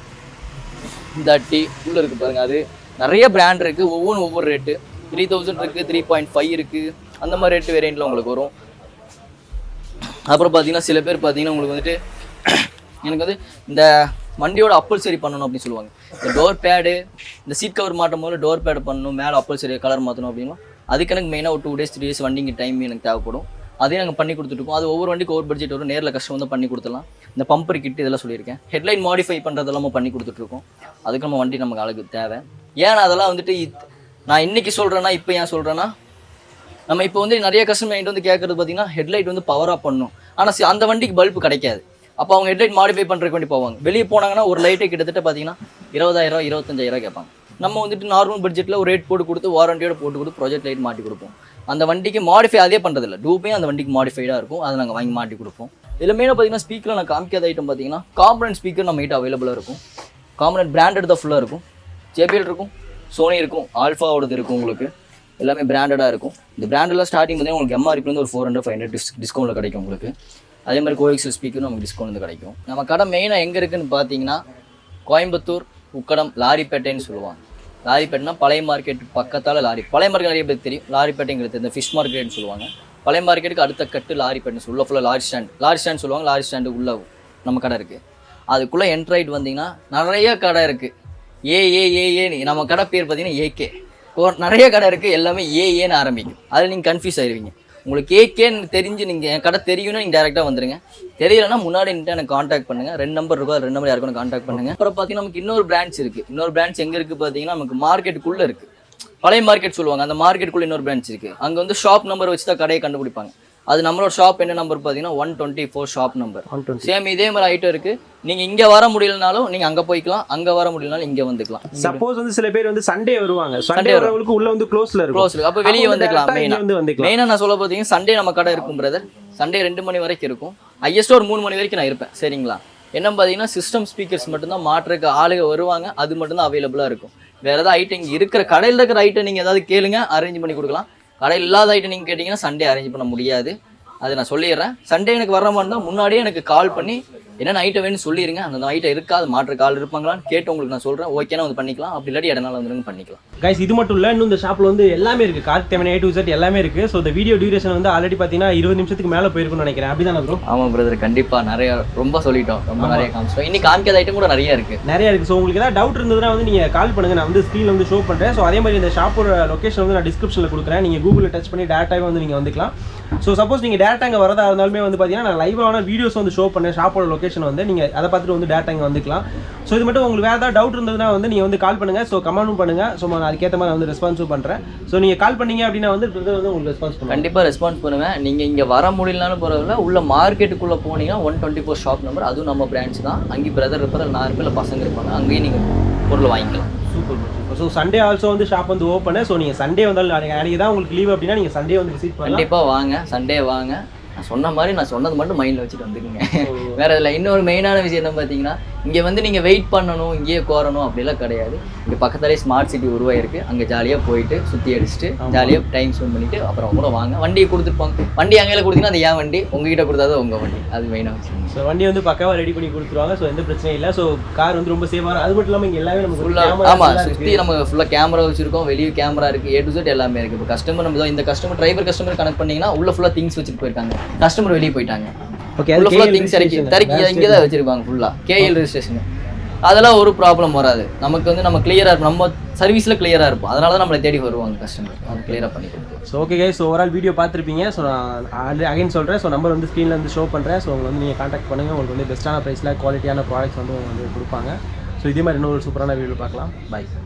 இந்த டி உள்ளே இருக்குது பாருங்கள். அது நிறைய பிராண்ட் இருக்குது, ஒவ்வொரு ரேட்டு. 3000 இருக்குது, 3.5 இருக்குது, அந்த மாதிரி ரேட்டு வேரியண்ட்டில் உங்களுக்கு வரும். அப்புறம் பார்த்தீங்கன்னா சில பேர் பார்த்தீங்கன்னா உங்களுக்கு வந்துட்டு எனக்கு வந்து இந்த வண்டியோட அப்பல் சரி பண்ணணும் அப்படின்னு சொல்லுவாங்க. இந்த டோர் பேடு, இந்த சீட் கவர் மாட்டும் போது டோர் பேடு பண்ணணும், மேலே அப்பல் சரி கலர் மாற்றணும் அப்படின்னா அதுக்கு எனக்கு மெயினாக ஒரு 2 days 3 days வண்டிங்க டைம் எனக்கு தேவைப்படும். அதையும் நாங்கள் பண்ணி கொடுத்துட்ருக்கோம். அது ஒவ்வொரு வண்டிக்கு ஒவ்வொரு பட்ஜெட் வரும். நேரில் கஷ்டம் வந்து பண்ணி கொடுத்துலாம். இந்த பம்பர் கிட் இதெல்லாம் சொல்லியிருக்கேன். ஹெட்லைன் மாடிஃபை பண்ணுறதெல்லாம் நம்ம பண்ணி கொடுத்துட்ருக்கோம். அதுக்கு நம்ம வண்டி நமக்கு அழகு தேவை. ஏன்னா அதெல்லாம் வந்துட்டு நான் இன்றைக்கி சொல்கிறேன்னா, இப்போ ஏன் சொல்கிறேன்னா, நம்ம இப்போ வந்து நிறைய கஸ்டமர் என்கிட்ட வந்து கேட்குறது பார்த்தீங்கன்னா ஹெட்லைட் வந்து பவராக பண்ணணும். ஆனால் அந்த வண்டிக்கு பல்பு கிடைக்காது. அப்போ அவங்க ஹெட்லைட் மாடிஃபை பண்ணுறதுக்கு வேண்டி போவாங்க. வெளியே போனாங்கன்னா ஒரு லைட்டை கிட்டத்தட்ட பார்த்தீங்கன்னா 20,000 25,000 கேட்பாங்க. நம்ம வந்துட்டு நார்மல் பட்ஜெட்டில் ஒரு ரேட் போட்டு கொடுத்து வாரண்டியோட போட்டு கொடுத்து ப்ராஜெக்ட் லைட் மாட்டி கொடுப்போம். அந்த வண்டிக்கு மாடிஃபை அதே பண்ணுறதில்ல, டூப்பையும் அந்த வண்டிக்கு மாடிஃபைடாக இருக்கும். அதை நாங்கள் வாங்கி மாட்டி கொடுப்போம். இதில் மெயினாக பார்த்தீங்கன்னா ஸ்பீக்கரில் நான் காமிக்காத ஐட்டம் பார்த்தீங்கன்னா காம்பனன்ட் ஸ்பீக்கர் நம்ம கிட்ட அவைலபிளாக இருக்கும். காம்பனன்ட் பிராண்டட் தான் ஃபுல்லாக இருக்கும். JBL இருக்கும், சோனி இருக்கும், ஆல்ஃபாவோடது இருக்கும். உங்களுக்கு எல்லாமே பிராண்டடாக இருக்கும். இந்த பிராண்டெல்லாம் ஸ்டார்டிங் பார்த்தீங்கன்னா உங்களுக்கு MRP ஒரு 400-500 டிஸ்கவுண்ட்டில் கிடைக்கும் உங்களுக்கு. அதே மாதிரி கோஎக்ஸல் ஸ்பீக்கரும் நமக்கு டிஸ்கவுண்ட் வந்து கிடைக்கும். நம்ம கடை மெயினாக எங்கே இருக்குதுன்னு பார்த்தீங்கன்னா கோயம்புத்தூர், உக்கடம், லாரிப்பேட்டைன்னு சொல்லுவாங்க. லாரிப்பேட்டைனா பழைய மார்க்கெட் பக்கத்தால் பழைய மார்க்கெட் நிறைய பேர் தெரியும். லாரிப்பேட்டைங்கிறது இந்த ஃபிஷ் மார்க்கெட்னு சொல்லுவாங்க. பழைய மார்க்கெட்டுக்கு அடுத்த கட்டு லாரிப்பேட்டைன்னு உள்ள ஃபுல்லாக லாரி ஸ்டாண்ட் சொல்லுவாங்க. லாரி ஸ்டாண்டு உள்ள நம்ம கடை இருக்குது. அதுக்குள்ளே என்ட்ராய்ட் வந்தீங்கன்னா நிறைய கடை இருக்குது. ஏன்னு நம்ம கடை பேர் பார்த்தீங்கன்னா AK. நிறைய கடை இருக்குது, எல்லாமே ஏன்னு ஆரம்பிக்கும். அதில் நீங்கள் கன்ஃபியூஸ் ஆயிடுவீங்க. உங்களுக்கு ஏகேன்னு தெரிஞ்சு நீங்கள் என் கடை தெரியும்னா நீங்கள் டேரெக்டாக வந்துடுங்க. தெரியலைன்னா முன்னாடி எனக்கு காண்டாக்ட் பண்ணுங்கள். 2 நம்பர் இருக்கும், அது 2 நம்பர் யாருக்கும் காண்டாக்ட் பண்ணுங்கள். அப்புறம் பார்த்தீங்கன்னா நமக்கு இன்னொரு பிரான்ச் இருக்குது. இன்னொரு பிரான்ச் எங்கே இருக்குது பார்த்தீங்கன்னா நமக்கு மார்க்கெட்டுக்குள்ளே இருக்குது. பழைய மார்க்கெட் சொல்லுவாங்க. அந்த மார்க்கெட்டுக்குள்ளே இன்னொரு பிரான்ச் இருக்குது. அங்கே வந்து ஷாப் நம்பர் வச்சு தான் கடையை கண்டுபிடிப்பாங்க. அது நம்மளோட ஷாப் என்ன நம்பர் பார்த்தீங்கன்னா 124 ஷாப் நம்பர். சேம் இதே மாதிரி ஐட்டம் இருக்குது. நீங்கள் இங்கே வர முடியலனாலும் நீங்கள் அங்கே போய்க்கலாம், அங்கே வர முடியலனாலும் இங்கே வந்துக்கலாம். சப்போஸ் வந்து சில பேர் வந்து சண்டே வருவாங்க. சண்டே வரவங்களுக்கு உள்ள வந்து க்ளோஸ்ல இருக்கும். அப்போ வெளியே வந்துக்கலாம். மெயினாக நான் சொல்ல பார்த்தீங்கன்னா சண்டே நம்ம கடை இருக்கும் பிரதர். சண்டே 2 மணி வரைக்கும் இருக்கும். ஹையஸ்ட் ஒரு 3 மணி வரைக்கும் நான் இருப்பேன். சரிங்களா? என்ன பார்த்தீங்கன்னா சிஸ்டம் ஸ்பீக்கர்ஸ் மட்டும்தான் மாற்றுறதுக்கு ஆளுங்க வருவாங்க. அது மட்டும்தான் அவைலபிளாக இருக்கும். வேறு ஏதாவது ஐட்டம் இங்கே இருக்கிற கடையில் இருக்கிற ஐட்டம் நீங்கள் ஏதாவது கேளுங்க, அரேஞ்ச் பண்ணி கொடுக்கலாம். கடையில் இல்லாத ஐட்டம் நீங்கள் கேட்டிங்கன்னா சண்டே அரேஞ்ச் பண்ண முடியாது. அதை நான் சொல்லிடுறேன். சண்டே எனக்கு வர மாதிரி இருந்தால் முன்னாடியே எனக்கு கால் பண்ணி என்னென்ன ஐட்டம் வேணும்னு சொல்லிடுங்க. அந்த ஐட்டம் இருக்கா, அது மாற்ற கால் இருப்பாங்களான்னு கேட்டு உங்களுக்கு நான் சொல்கிறேன். ஓகேனா வந்து பண்ணிக்கலாம். அப்படி இல்லாட்டி இடனால வந்து பண்ணிக்கலாம். கைஸ் இது மட்டும் இல்லை, இன்னும் இந்த ஷாப்பில் வந்து எல்லாமே இருக்குது. கார் தேவையான A to Z எல்லாமே இருக்குது. ஸோ இந்த வீடியோ டியூரேஷன் வந்து ஆல்ரெடி பார்த்தீங்கன்னா 20 நிமிஷத்துக்கு மேலே போயிருக்குன்னு நினைக்கிறேன். அப்படி தானே ப்ரோ? ஆமாம் பிரதர், கண்டிப்பாக நிறைய ரொம்ப சொல்லிட்டோம். ரொம்ப நிறைய காமிச்சிட்டோம். இன்னைக்கு காமிக்காத ஐட்டம் கூட நிறைய இருக்குது. ஸோ உங்களுக்கு ஏதாவது டவுட் இருந்ததுன்னா வந்து நீங்கள் கால் பண்ணுங்கள். நான் வந்து ஸ்க்ரீனில் வந்து ஷோ பண்ணுறேன். ஸோ அதே மாதிரி இந்த ஷாப்போட லொக்கேஷன் வந்து நான் டிஸ்கிரிப்ஷனில் கொடுக்குறேன். நீங்கள் கூகுளில் டச் பண்ணி டேரெக்டாகவே வந்து நீங்கள் வந்துக்கலாம். ஸோ சப்போஸ் நீங்கள் டேரெக்டாக அங்கே வரதா இருந்தாலுமே வந்து பார்த்தீங்கன்னா நான் லைவான வீடியோஸ் வந்து ஷோ பண்ணேன். ஷாப்போட லொக்கேஷன் வந்து நீங்கள் அதை பார்த்துட்டு வந்து டேரெக்டாக இங்கே வந்துக்கலாம். ஸோ இது மட்டும் உங்களுக்கு வேறு ஏதாவது டவுட் இருந்ததுன்னா வந்து நீங்கள் வந்து கால் பண்ணுங்கள். ஸோ கமெண்ட்டும் பண்ணுங்கள். ஸோ நான் அதுக்கேற்ற மாதிரி வந்து ரெஸ்பான்ஸும் பண்ணுறேன். ஸோ நீங்கள் கால் பண்ணீங்க அப்படின்னா வந்து உங்களுக்கு ரெஸ்பான்ஸ் பண்ணுவேன். கண்டிப்பாக ரெஸ்பான்ஸ் பண்ணுவேன். நீங்கள் இங்கே வர முடியலனாலும் பரவாயில்ல, உள்ள மார்க்கெட்டுக்குள்ளே போனீங்கன்னா 124 ஷாப் நம்பர், அதுவும் நம்ம பிரான்ச் தான். அங்கே பிரதர் இருப்பார், 4 பேர் பசங்க இருப்பாங்க. அங்கேயும் நீங்கள் பொருள் வாங்கிக்கலாம். சூப்பர். ஸோ சண்டே ஆல்சோ வந்து ஷாப் வந்து ஓப்பன். ஸோ நீங்கள் சண்டே வந்தாலும் அன்றைக்கி தான் உங்களுக்கு லீவ் அப்படின்னா நீங்கள் சண்டே வந்து விசிட் பண்ணலாம். கண்டிப்பாக வாங்க, சண்டே வாங்க. நான் சொன்ன மாதிரி நான் சொன்னது மட்டும் மைண்டில் வச்சுட்டு வந்துக்குங்க. வேறு இதில் இன்னொரு மெயினான விஷயம் என்ன பார்த்தீங்கன்னா, இங்கே வந்து நீங்கள் வெயிட் பண்ணணும், இங்கேயே கோரணும் அப்படிலாம் கிடையாது. இங்கே பக்கத்துலேயே ஸ்மார்ட் சிட்டி உருவாயிருக்கு. அங்கே ஜாலியாக போயிட்டு சுற்றி அடிச்சுட்டு ஜாலியாக டைம் ஸ்பெண்ட் பண்ணிவிட்டு அப்புறம் கூட வாங்க. வண்டியை கொடுத்துருப்பாங்க. வண்டி அங்கேயே கொடுத்தீங்கன்னா அது ஏன் வண்டி, உங்ககிட்ட கொடுத்தாது உங்கள் வண்டி. அது மெயினாக விஷயம். ஸோ வண்டி வந்து பக்காவாக ரெடி பண்ணி கொடுத்துருவாங்க. ஸோ எந்த பிரச்சனையும் இல்லை. ஸோ கார் வந்து ரொம்ப சேஃபாக. அது மட்டும் இல்லாமல் இங்கே எல்லாமே நம்ம ஃபுல்லாக சுற்றி நம்ம ஃபுல்லாக கேமரா வச்சுருக்கோம். வெளியே கேமரா இருக்குது. A to Z எல்லாமே இருக்குது. இப்போ கஸ்டமர் நம்ம இந்த கஸ்டமர் கஸ்டமர் கனெக்ட் பண்ணிங்கன்னா உள்ள ஃபுல்லாக திங்ஸ் வச்சுட்டு போயிருக்காங்க. கஸ்டமர் வெளியே போயிட்டாங்க. ஓகே, உள்ள ஃபுல்லாக திங்ஸ் இங்கே தான் வச்சுருப்பாங்க. ஃபுல்லாக KL ரெஜிஸ்ட்ரேஷன். அதெல்லாம் ஒரு ப்ராப்ளம் வராது. நமக்கு வந்து நம்ம கிளியராக இருப்போம். நம்ம சர்வீஸில் கிளியராக இருப்போம். அதனால தான் நம்மளை தேடி வருவாங்க கஸ்டமர். அவங்க கிளியராக பண்ணி கொடுப்போம். So okay guys, so overall video பார்த்துருப்பீங்க. ஸோ நான் அகைன் சொல்கிறேன். ஸோ நம்பர் வந்து ஸ்க்ரீனில் வந்து ஷோ பண்ணுறேன். ஸோ உங்களுக்கு வந்து நீங்கள் கான்டாக்ட் பண்ணுங்கள். உங்களுக்கு வந்து பெஸ்ட்டான ப்ரைஸில் குவாலிட்டியான ப்ராடக்ட்ஸ் வந்து கொடுப்பாங்க. ஸோ இதே மாதிரி இன்னொரு சூப்பரான வீடியோ பார்க்கலாம். பை.